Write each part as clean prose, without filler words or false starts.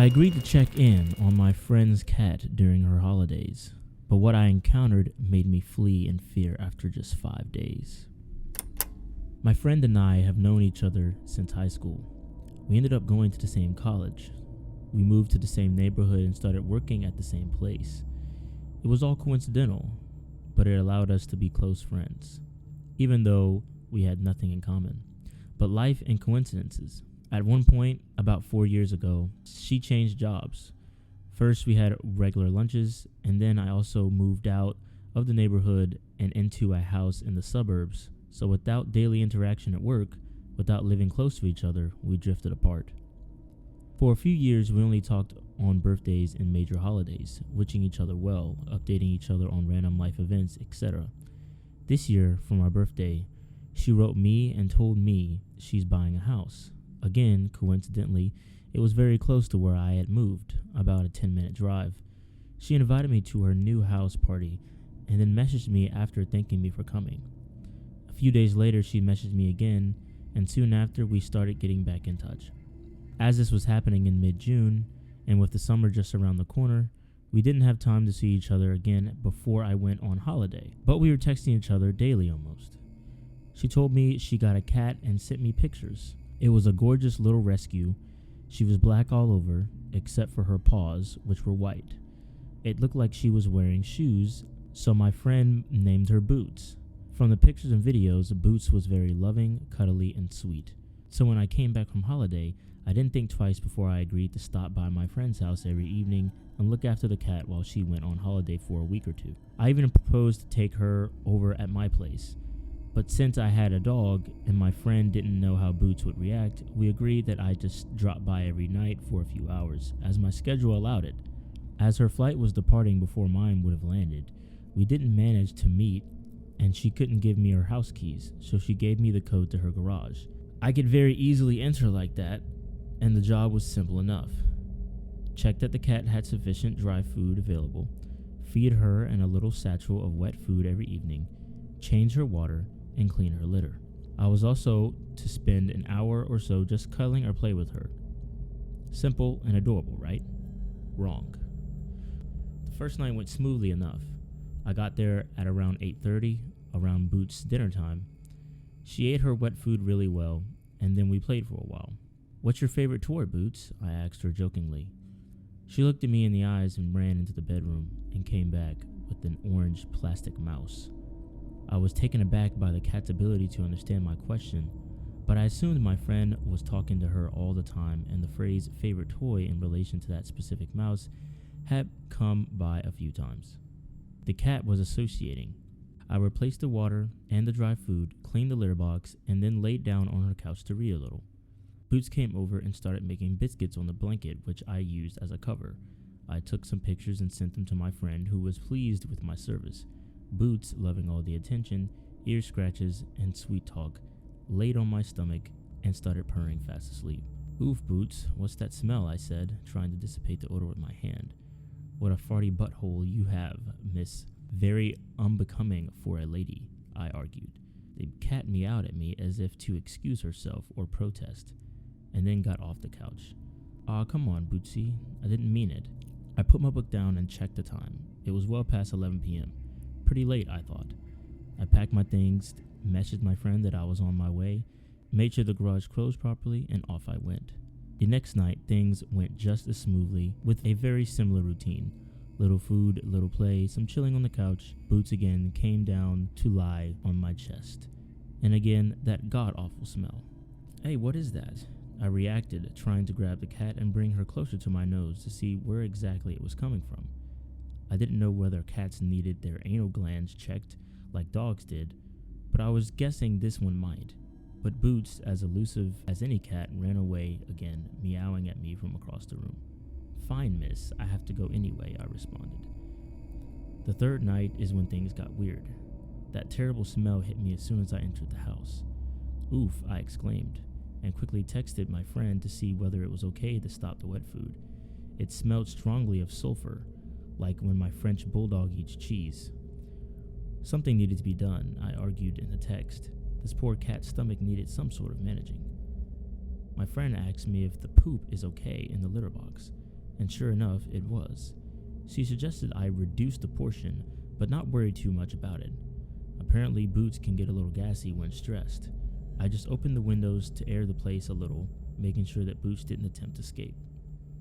I agreed to check in on my friend's cat during her holidays, but what I encountered made me flee in fear after just 5 days. My friend and I have known each other since high school. We ended up going to the same college. We moved to the same neighborhood and started working at the same place. It was all coincidental, but it allowed us to be close friends, even though we had nothing in common. But life and coincidences. At one point, about 4 years ago, she changed jobs. First, we had regular lunches, and then I also moved out of the neighborhood and into a house in the suburbs. So without daily interaction at work, without living close to each other, we drifted apart. For a few years, we only talked on birthdays and major holidays, wishing each other well, updating each other on random life events, etc. This year, for my birthday, she wrote me and told me she's buying a house. Again, coincidentally, it was very close to where I had moved, about a 10-minute drive. She invited me to her new house party and then messaged me after thanking me for coming. A few days later, she messaged me again, and soon after, we started getting back in touch. As this was happening in mid-June, and with the summer just around the corner, we didn't have time to see each other again before I went on holiday, but we were texting each other daily almost. She told me she got a cat and sent me pictures. It was a gorgeous little rescue. She was black all over, except for her paws, which were white. It looked like she was wearing shoes, so my friend named her Boots. From the pictures and videos, Boots was very loving, cuddly, and sweet. So when I came back from holiday, I didn't think twice before I agreed to stop by my friend's house every evening and look after the cat while she went on holiday for a week or two. I even proposed to take her over at my place. But since I had a dog and my friend didn't know how Boots would react, we agreed that I'd just drop by every night for a few hours, as my schedule allowed it. As her flight was departing before mine would have landed, we didn't manage to meet, and she couldn't give me her house keys, so she gave me the code to her garage. I could very easily enter like that, and the job was simple enough. Check that the cat had sufficient dry food available, feed her in a little satchel of wet food every evening, change her water, and clean her litter. I was also to spend an hour or so just cuddling or play with her. Simple and adorable, right? Wrong. The first night went smoothly enough. I got there at around 8:30, around Boots' dinner time. She ate her wet food really well, and then we played for a while. "What's your favorite toy, Boots?" I asked her jokingly. She looked at me in the eyes and ran into the bedroom and came back with an orange plastic mouse. I was taken aback by the cat's ability to understand my question, but I assumed my friend was talking to her all the time, and the phrase favorite toy in relation to that specific mouse had come by a few times. The cat was associating. I replaced the water and the dry food, cleaned the litter box, and then laid down on her couch to read a little. Boots came over and started making biscuits on the blanket, which I used as a cover. I took some pictures and sent them to my friend, who was pleased with my service. Boots, loving all the attention, ear scratches, and sweet talk, laid on my stomach and started purring fast asleep. "Oof, Boots, what's that smell?" I said, trying to dissipate the odor with my hand. "What a farty butthole you have, miss. Very unbecoming for a lady," I argued. The cat meowed at me as if to excuse herself or protest, and then got off the couch. "Aw, come on, Bootsy, I didn't mean it." I put my book down and checked the time. It was well past 11 p.m. Pretty late, I thought. I packed my things, messaged my friend that I was on my way, made sure the garage closed properly, and off I went. The next night, things went just as smoothly, with a very similar routine. Little food, little play, some chilling on the couch. Boots again came down to lie on my chest. And again, that god-awful smell. "Hey, what is that?" I reacted, trying to grab the cat and bring her closer to my nose to see where exactly it was coming from. I didn't know whether cats needed their anal glands checked like dogs did, but I was guessing this one might. But Boots, as elusive as any cat, ran away again, meowing at me from across the room. "Fine, miss, I have to go anyway," I responded. The third night is when things got weird. That terrible smell hit me as soon as I entered the house. "Oof," I exclaimed, and quickly texted my friend to see whether it was okay to stop the wet food. It smelled strongly of sulfur, like when my French bulldog eats cheese. Something needed to be done, I argued in the text. This poor cat's stomach needed some sort of managing. My friend asked me if the poop is okay in the litter box. and sure enough, it was. She suggested I reduce the portion, but not worry too much about it. Apparently, Boots can get a little gassy when stressed. I just opened the windows to air the place a little, making sure that Boots didn't attempt to escape.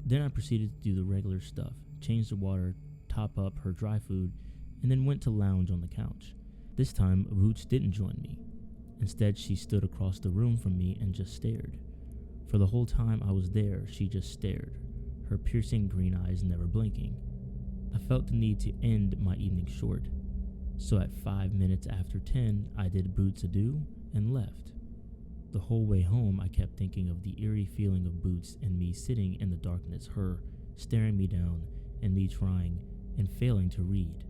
Then I proceeded to do the regular stuff, change the water, top up her dry food, and then went to lounge on the couch. This time, Boots didn't join me. Instead, she stood across the room from me and just stared. For the whole time I was there, she just stared, her piercing green eyes never blinking. I felt the need to end my evening short, so at 5 minutes after 10, I did Boots adieu and left. The whole way home, I kept thinking of the eerie feeling of Boots and me sitting in the darkness, her staring me down, and me trying and failing to read.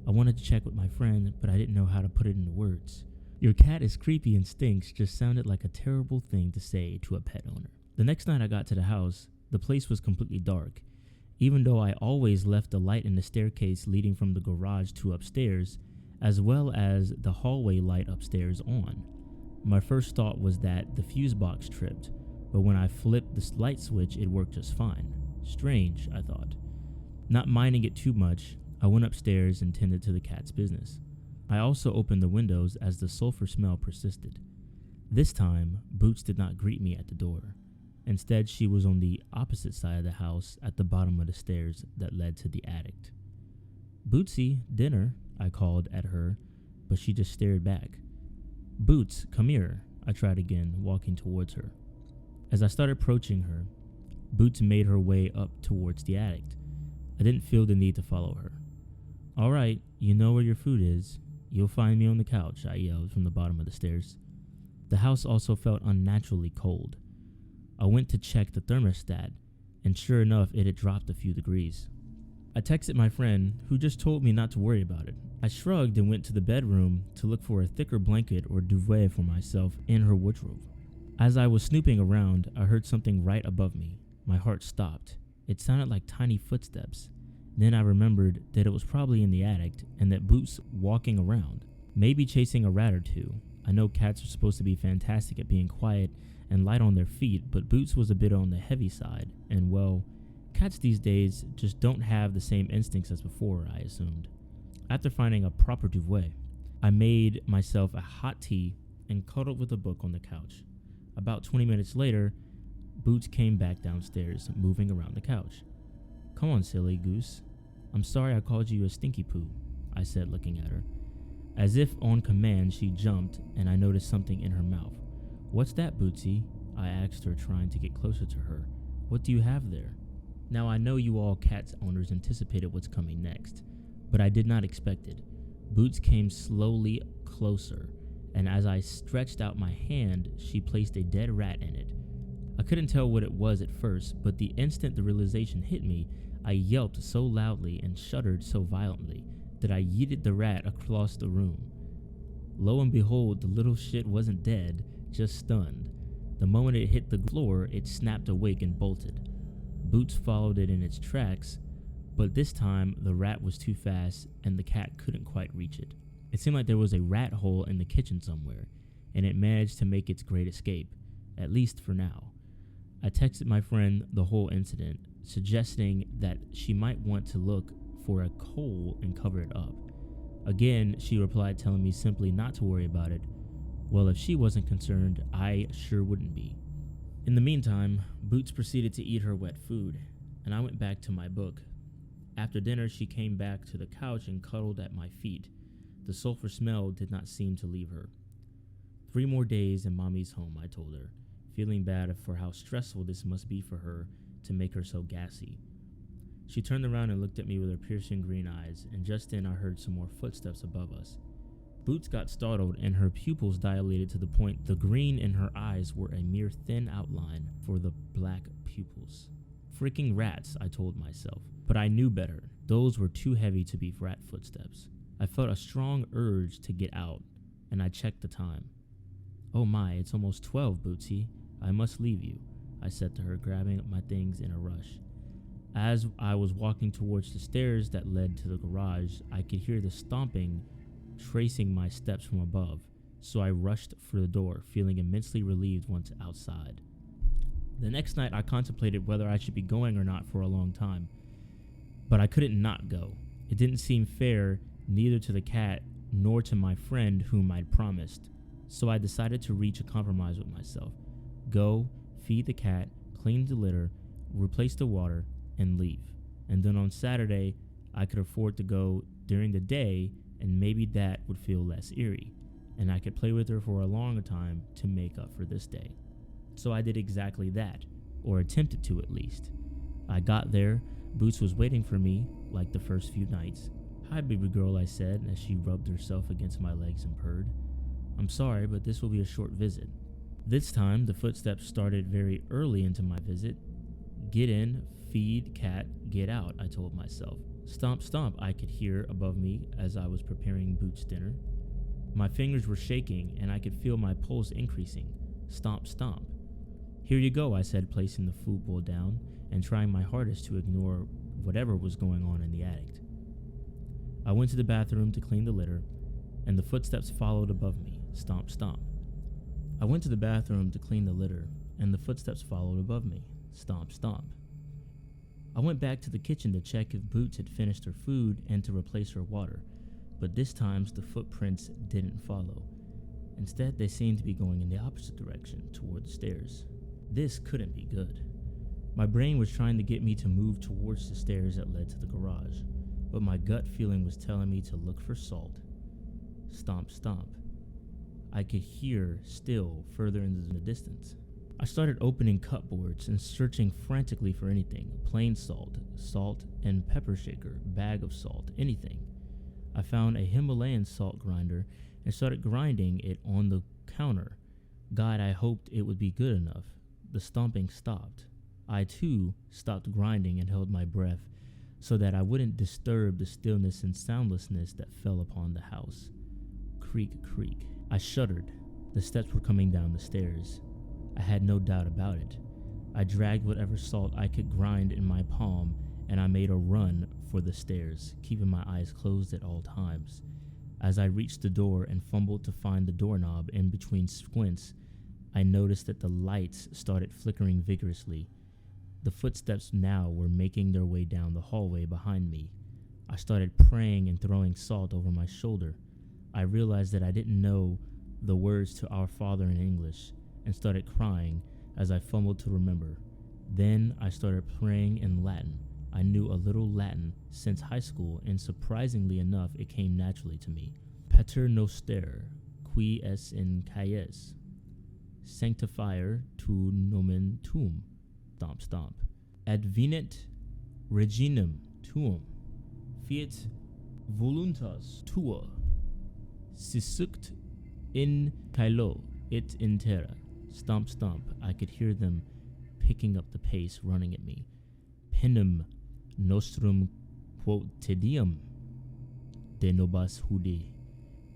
I wanted to check with my friend, but I didn't know how to put it into words. "Your cat is creepy and stinks" just sounded like a terrible thing to say to a pet owner. The next night I got to the house, the place was completely dark. Even though I always left the light in the staircase leading from the garage to upstairs, as well as the hallway light upstairs on. My first thought was that the fuse box tripped, but when I flipped the light switch, it worked just fine. Strange, I thought. Not minding it too much, I went upstairs and tended to the cat's business. I also opened the windows as the sulfur smell persisted. This time, Boots did not greet me at the door. Instead, she was on the opposite side of the house at the bottom of the stairs that led to the attic. "Bootsy, dinner," I called at her, but she just stared back. "Boots, come here," I tried again, walking towards her. As I started approaching her, Boots made her way up towards the attic. I didn't feel the need to follow her. "All right, you know where your food is. You'll find me on the couch," I yelled from the bottom of the stairs. The house also felt unnaturally cold. I went to check the thermostat, and sure enough, it had dropped a few degrees. I texted my friend, who just told me not to worry about it. I shrugged and went to the bedroom to look for a thicker blanket or duvet for myself in her wardrobe. As I was snooping around, I heard something right above me. My heart stopped. It sounded like tiny footsteps. Then I remembered that it was probably in the attic and that Boots walking around, maybe chasing a rat or two. I know cats are supposed to be fantastic at being quiet and light on their feet, but Boots was a bit on the heavy side, and well, cats these days just don't have the same instincts as before, I assumed. After finding a proper duvet, I made myself a hot tea and cuddled with a book on the couch. About 20 minutes later, Boots came back downstairs, moving around the couch. "Come on, silly goose. I'm sorry I called you a stinky poo," I said, looking at her. As if on command, she jumped, and I noticed something in her mouth. "What's that, Bootsy?" I asked her, trying to get closer to her. "What do you have there?" Now, I know you all cat owners anticipated what's coming next, but I did not expect it. Boots came slowly closer, and as I stretched out my hand, she placed a dead rat in it. I couldn't tell what it was at first, but the instant the realization hit me, I yelped so loudly and shuddered so violently that I yeeted the rat across the room. Lo and behold, the little shit wasn't dead, just stunned. The moment it hit the floor, it snapped awake and bolted. Boots followed it in its tracks, but this time the rat was too fast and the cat couldn't quite reach it. It seemed like there was a rat hole in the kitchen somewhere, and it managed to make its great escape, at least for now. I texted my friend the whole incident, suggesting that she might want to look for a coal and cover it up. Again, she replied telling me simply not to worry about it. Well, if she wasn't concerned, I sure wouldn't be. In the meantime, Boots proceeded to eat her wet food, and I went back to my book. After dinner, she came back to the couch and cuddled at my feet. The sulfur smell did not seem to leave her. 3 more days and Mommy's home, I told her, feeling bad for how stressful this must be for her to make her so gassy. She turned around and looked at me with her piercing green eyes, and just then I heard some more footsteps above us. Boots got startled, and her pupils dilated to the point the green in her eyes were a mere thin outline for the black pupils. Freaking rats, I told myself, but I knew better. Those were too heavy to be rat footsteps. I felt a strong urge to get out, and I checked the time. "Oh my, it's almost 12, Bootsy. I must leave you," I said to her, grabbing up my things in a rush. As I was walking towards the stairs that led to the garage, I could hear the stomping tracing my steps from above, so I rushed for the door, feeling immensely relieved once outside. The next night, I contemplated whether I should be going or not for a long time, but I couldn't not go. It didn't seem fair neither to the cat nor to my friend whom I'd promised, so I decided to reach a compromise with myself. Go, feed the cat, clean the litter, replace the water, and leave. And then on Saturday, I could afford to go during the day, and maybe that would feel less eerie, and I could play with her for a longer time to make up for this day. So I did exactly that, or attempted to at least. I got there, Boots was waiting for me, like the first few nights. "Hi, baby girl," I said as she rubbed herself against my legs and purred. "I'm sorry, but this will be a short visit." This time, the footsteps started very early into my visit. "Get in, feed, cat, get out," I told myself. "Stomp, stomp," I could hear above me as I was preparing Boots' dinner. My fingers were shaking, and I could feel my pulse increasing. "Stomp, stomp." "Here you go," I said, placing the food bowl down and trying my hardest to ignore whatever was going on in the attic. I went to the bathroom to clean the litter, and the footsteps followed above me. Stomp, stomp. I went to the bathroom to clean the litter, and the footsteps followed above me. Stomp, stomp. I went back to the kitchen to check if Boots had finished her food and to replace her water, but this time the footprints didn't follow. Instead, they seemed to be going in the opposite direction, toward the stairs. This couldn't be good. My brain was trying to get me to move towards the stairs that led to the garage, but my gut feeling was telling me to look for salt. Stomp, stomp. I could hear still further into the distance. I started opening cupboards and searching frantically for anything. Plain salt, salt and pepper shaker, bag of salt, anything. I found a Himalayan salt grinder and started grinding it on the counter. God, I hoped it would be good enough. The stomping stopped. I too stopped grinding and held my breath so that I wouldn't disturb the stillness and soundlessness that fell upon the house. Creak, creak. I shuddered. The steps were coming down the stairs. I had no doubt about it. I dragged whatever salt I could grind in my palm, and I made a run for the stairs, keeping my eyes closed at all times. As I reached the door and fumbled to find the doorknob in between squints, I noticed that the lights started flickering vigorously. The footsteps now were making their way down the hallway behind me. I started praying and throwing salt over my shoulder. I realized that I didn't know the words to Our Father in English and started crying as I fumbled to remember. Then I started praying in Latin. I knew a little Latin since high school, and surprisingly enough, it came naturally to me. Pater noster, qui es in caes, sanctifier tu nomen tuum. Stomp, stomp. Advenit reginem tuum, fiat voluntas tua, sicunt in caelo et in terra. Stomp, stomp. I could hear them picking up the pace, running at me. Penem nostrum quotidium de nobis hudi,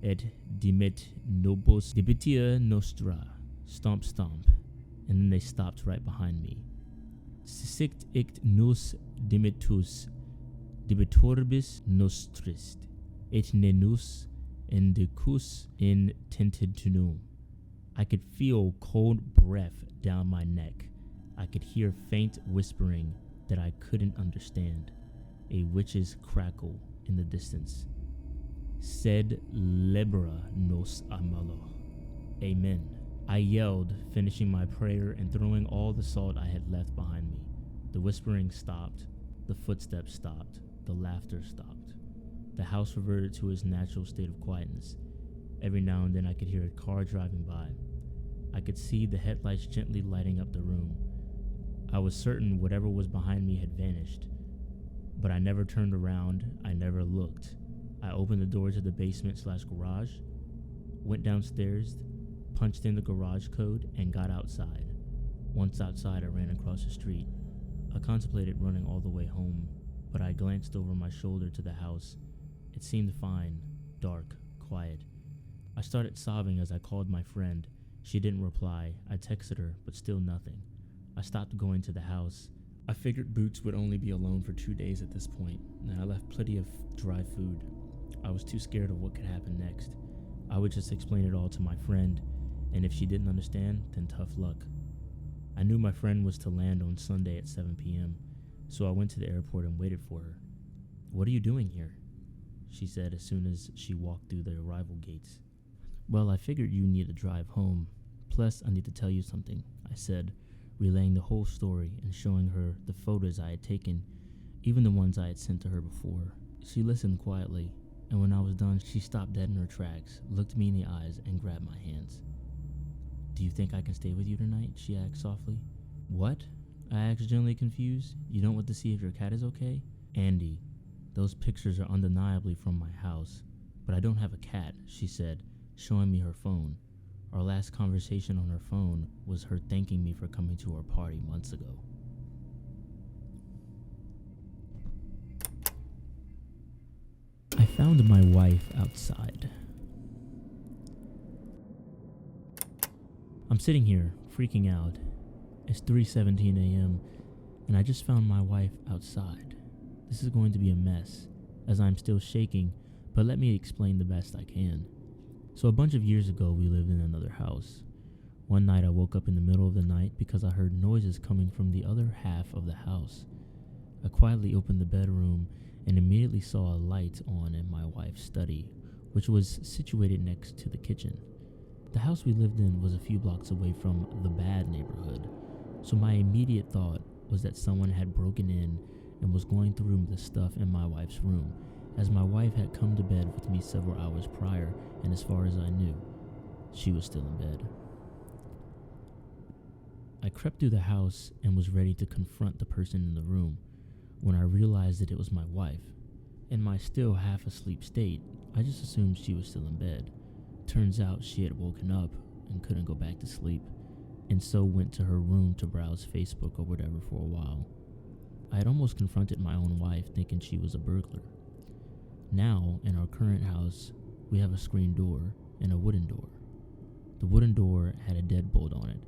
et dimet nobos debitia nostra. Stomp, stomp. And then they stopped right behind me. Sict ict nos dimitus debitoribus nostris, et ne nos indicus in tentitunum. I could feel cold breath down my neck. I could hear faint whispering that I couldn't understand. A witch's crackle in the distance. Sed libera nos amalo. Amen. I yelled, finishing my prayer and throwing all the salt I had left behind me. The whispering stopped. The footsteps stopped. The laughter stopped. The house reverted to its natural state of quietness. Every now and then I could hear a car driving by. I could see the headlights gently lighting up the room. I was certain whatever was behind me had vanished, but I never turned around. I never looked. I opened the door to the basement/garage, went downstairs, punched in the garage code, and got outside. Once outside, I ran across the street. I contemplated running all the way home, but I glanced over my shoulder to the house. It seemed fine, dark, quiet. I started sobbing as I called my friend. She didn't reply. I texted her, but still nothing. I stopped going to the house. I figured Boots would only be alone for 2 days at this point, and I left plenty of dry food. I was too scared of what could happen next. I would just explain it all to my friend, and if she didn't understand, then tough luck. I knew my friend was to land on Sunday at 7 p.m., so I went to the airport and waited for her. "What are you doing here?" she said as soon as she walked through the arrival gates. "Well, I figured you need a drive home. Plus, I need to tell you something," I said, relaying the whole story and showing her the photos I had taken, even the ones I had sent to her before. She listened quietly, and when I was done, she stopped dead in her tracks, looked me in the eyes, and grabbed my hands. "Do you think I can stay with you tonight?" she asked softly. "What?" I asked, gently confused. "You don't want to see if your cat is okay?" "Andy, those pictures are undeniably from my house, but I don't have a cat," she said, showing me her phone. Our last conversation on her phone was her thanking me for coming to our party months ago. I found my wife outside. I'm sitting here, freaking out. It's 3:17 a.m., and I just found my wife outside. This is going to be a mess, as I'm still shaking, but let me explain the best I can. So a bunch of years ago, we lived in another house. One night I woke up in the middle of the night because I heard noises coming from the other half of the house. I quietly opened the bedroom and immediately saw a light on in my wife's study, which was situated next to the kitchen. The house we lived in was a few blocks away from the bad neighborhood, so my immediate thought was that someone had broken in and was going through the stuff in my wife's room, as my wife had come to bed with me several hours prior, and as far as I knew, she was still in bed. I crept through the house and was ready to confront the person in the room when I realized that it was my wife. In my still half asleep state, I just assumed she was still in bed. Turns out she had woken up and couldn't go back to sleep, and so went to her room to browse Facebook or whatever for a while. I had almost confronted my own wife, thinking she was a burglar. Now, in our current house, we have a screen door and a wooden door. The wooden door had a deadbolt on it,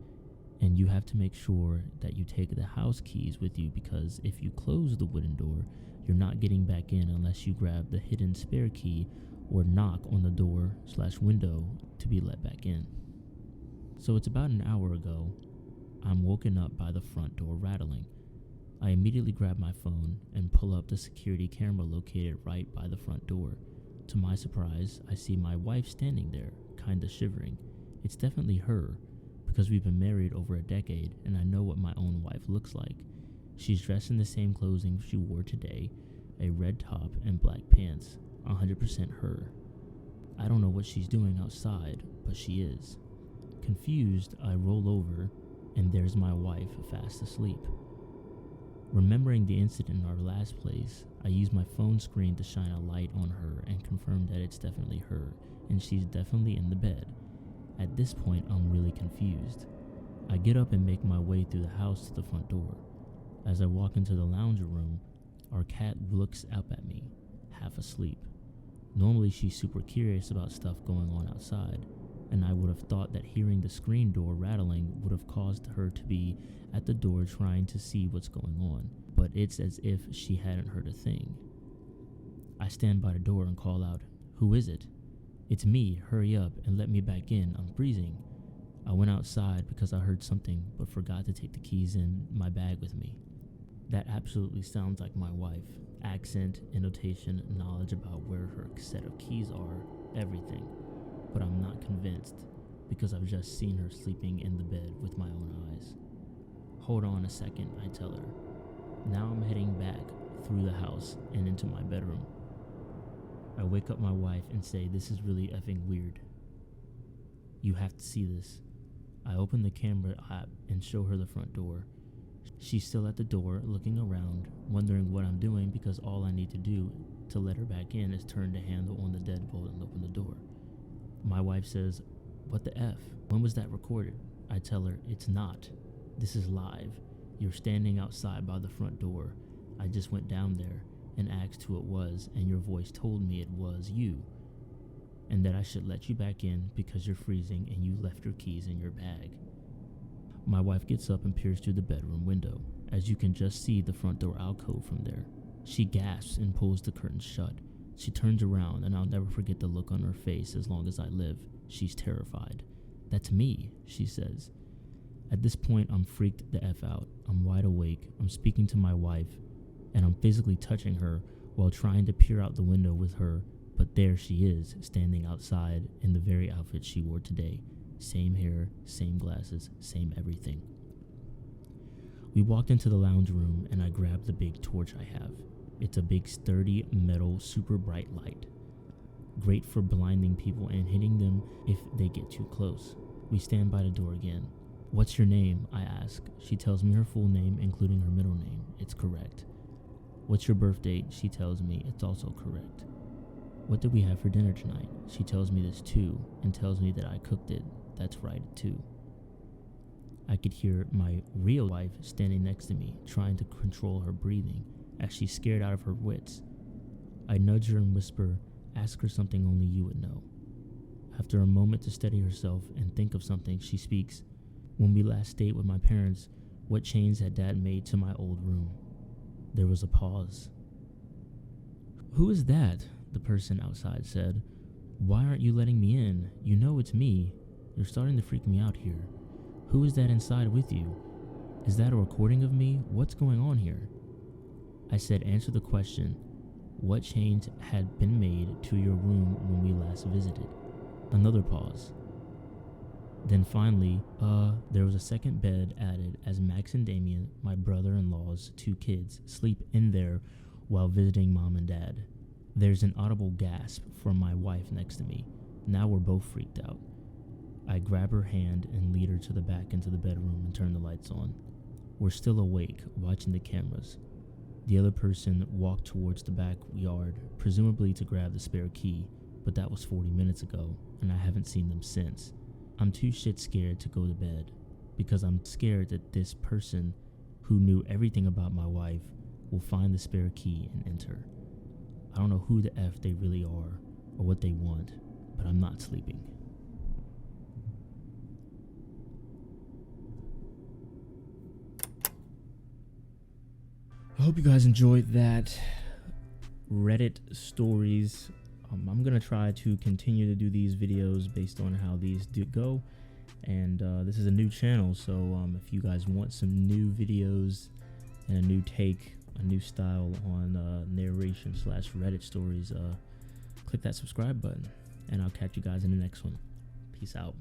and you have to make sure that you take the house keys with you, because if you close the wooden door, you're not getting back in unless you grab the hidden spare key or knock on the door/window to be let back in. So it's about an hour ago, I'm woken up by the front door rattling. I immediately grab my phone and pull up the security camera located right by the front door. To my surprise, I see my wife standing there, kinda shivering. It's definitely her, because we've been married over a decade and I know what my own wife looks like. She's dressed in the same clothing she wore today, a red top and black pants, 100% her. I don't know what she's doing outside, but she is. Confused, I roll over, and there's my wife fast asleep. Remembering the incident in our last place, I use my phone screen to shine a light on her and confirm that it's definitely her, and she's definitely in the bed. At this point, I'm really confused. I get up and make my way through the house to the front door. As I walk into the lounge room, our cat looks up at me, half asleep. Normally she's super curious about stuff going on outside, and I would have thought that hearing the screen door rattling would have caused her to be at the door trying to see what's going on, but it's as if she hadn't heard a thing. I stand by the door and call out, "Who is it?" "It's me, hurry up and let me back in, I'm freezing." I went outside because I heard something but forgot to take the keys in my bag with me. That absolutely sounds like my wife. Accent, intonation, knowledge about where her set of keys are, everything. But I'm not convinced because I've just seen her sleeping in the bed with my own eyes. "Hold on a second," I tell her. Now I'm heading back through the house and into my bedroom. I wake up my wife and say, "This is really effing weird. You have to see this." I open the camera app and show her the front door. She's still at the door, looking around, wondering what I'm doing, because all I need to do to let her back in is turn the handle on the deadbolt and open the door. My wife says, "What the F? When was that recorded?" I tell her, "It's not. This is live. You're standing outside by the front door. I just went down there and asked who it was, and your voice told me it was you, and that I should let you back in because you're freezing and you left your keys in your bag." My wife gets up and peers through the bedroom window, as you can just see the front door alcove from there. She gasps and pulls the curtains shut. She turns around, and I'll never forget the look on her face as long as I live. She's terrified. "That's me," she says. At this point, I'm freaked the F out. I'm wide awake, I'm speaking to my wife, and I'm physically touching her while trying to peer out the window with her, but there she is, standing outside in the very outfit she wore today. Same hair, same glasses, same everything. We walked into the lounge room and I grabbed the big torch I have. It's a big sturdy metal super bright light. Great for blinding people and hitting them if they get too close. We stand by the door again. "What's your name?" I ask. She tells me her full name, including her middle name. It's correct. "What's your birth date?" She tells me. It's also correct. "What did we have for dinner tonight?" She tells me this too, and tells me that I cooked it. That's right, too. I could hear my real wife standing next to me, trying to control her breathing, as she's scared out of her wits. I nudge her and whisper, "Ask her something only you would know." After a moment to steady herself and think of something, she speaks. "When we last stayed with my parents, what change had Dad made to my old room?" There was a pause. "Who is that?" the person outside said. "Why aren't you letting me in? You know it's me. You're starting to freak me out here. Who is that inside with you? Is that a recording of me? What's going on here?" I said, "Answer the question. What change had been made to your room when we last visited?" Another pause. Then finally, there was a second bed added as Max and Damien, my brother-in-law's 2 kids, sleep in there while visiting Mom and Dad. There's an audible gasp from my wife next to me. Now we're both freaked out. I grab her hand and lead her to the back into the bedroom and turn the lights on. We're still awake, watching the cameras. The other person walked towards the backyard, presumably to grab the spare key, but that was 40 minutes ago, and I haven't seen them since. I'm too shit scared to go to bed, because I'm scared that this person, who knew everything about my wife, will find the spare key and enter. I don't know who the F they really are, or what they want, but I'm not sleeping. I hope you guys enjoyed that Reddit stories. I'm gonna try to continue to do these videos based on how these do go, and this is a new channel, so if you guys want some new videos and a new take, a new style on narration / Reddit stories, click that subscribe button, and I'll catch you guys in the next one. Peace out.